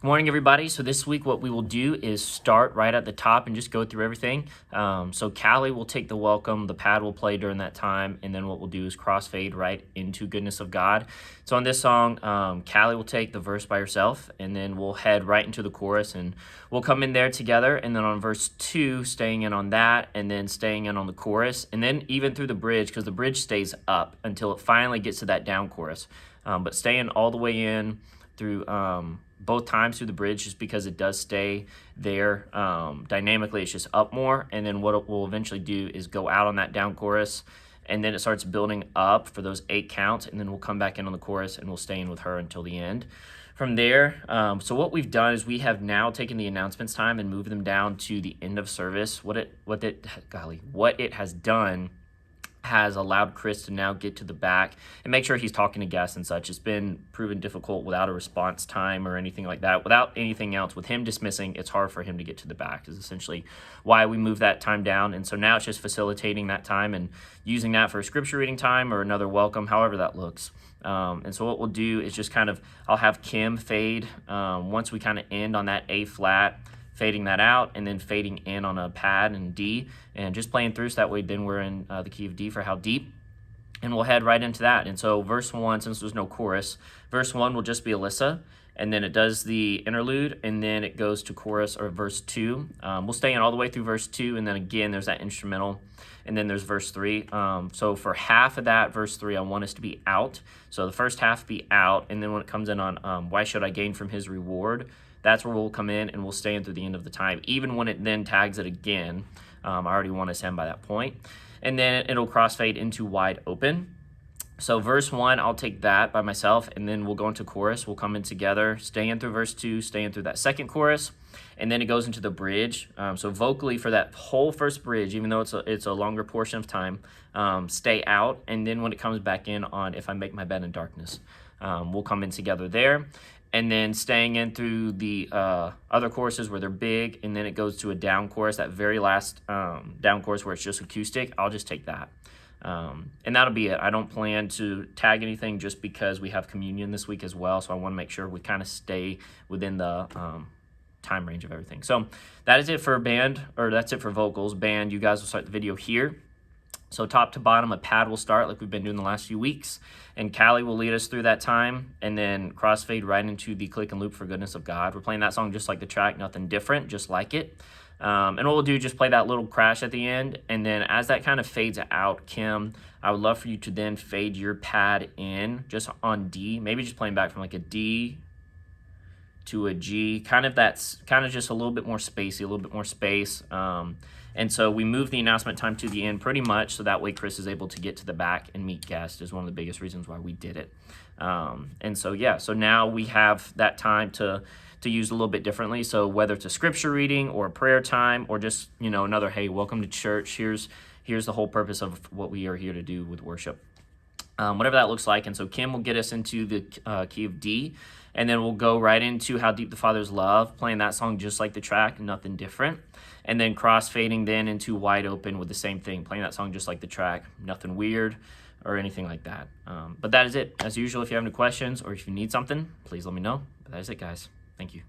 Morning, everybody. So this week what we will do is start right at the top and just go through everything. So Callie will take the welcome, the pad will play during that time, and then what we'll do is crossfade right into Goodness of God. So on this song, Callie will take the verse by herself, and then we'll head right into the chorus, and we'll come in there together, and then on verse 2, staying in on that, and then staying in on the chorus, and then even through the bridge, because the bridge stays up until it finally gets to that down chorus. But staying all the way in through both times through the bridge, just because it does stay there dynamically. It's just up more, and then what it will eventually do is go out on that down chorus, and then it starts building up for those 8 counts, and then we'll come back in on the chorus and we'll stay in with her until the end. From there, so what we've done is we have now taken the announcements time and moved them down to the end of service. What it has done has allowed Chris to now get to the back and make sure he's talking to guests and such. It's been proven difficult without a response time or anything like that. Without anything else, with him dismissing, it's hard for him to get to the back, is essentially why we moved that time down. And so now it's just facilitating that time and using that for a scripture reading time or another welcome, however that looks. And so what we'll do is just I'll have Kim fade once we kind of end on that A flat, fading that out, and then fading in on a pad and D, and just playing through, so that way then we're in the key of D for how deep, and we'll head right into that. And so verse 1, since there's no chorus, verse 1 will just be Alyssa, and then it does the interlude, and then it goes to chorus or verse 2. We'll stay in all the way through verse 2, and then again there's that instrumental, and then there's verse 3. So for half of that, verse 3, I want us to be out. So the first half be out, and then when it comes in on why should I gain from his reward, that's where we'll come in and we'll stay in through the end of the time. Even when it then tags it again, I already want us to end by that point. And then it'll crossfade into wide open. So verse 1, I'll take that by myself, and then we'll go into chorus. We'll come in together, stay in through verse 2, stay in through that second chorus, and then it goes into the bridge. So vocally for that whole first bridge, even though it's a longer portion of time, stay out. And then when it comes back in on If I Make My Bed in Darkness, we'll come in together there. And then staying in through the other choruses where they're big, and then it goes to a down chorus, that very last down chorus where it's just acoustic. I'll just take that. And that'll be it. I don't plan to tag anything just because we have communion this week as well, so I want to make sure we kind of stay within the time range of everything. So that is it for band, or that's it for vocals. Band, you guys will start the video here. So top to bottom, a pad will start like we've been doing the last few weeks, and Callie will lead us through that time, and then crossfade right into the click and loop for Goodness of God. We're playing that song just like the track, nothing different, just like it. And what we'll do, just play that little crash at the end, and then as that kind of fades out, Kim, I would love for you to then fade your pad in just on D, maybe just playing back from like a D to a G, that's just a little bit more spacey, a little bit more space. And so we move the announcement time to the end pretty much, so that way Chris is able to get to the back and meet guests, is one of the biggest reasons why we did it. And so, yeah, so now we have that time to use a little bit differently. So whether it's a scripture reading or a prayer time, or just, another, hey, welcome to church, here's the whole purpose of what we are here to do with worship. Whatever that looks like. And so Kim will get us into the key of D, and then we'll go right into How Deep the Father's Love, playing that song just like the track, nothing different. And then crossfading then into Wide Open with the same thing, playing that song just like the track, nothing weird or anything like that. But that is it. As usual, if you have any questions or if you need something, please let me know. But that is it, guys. Thank you.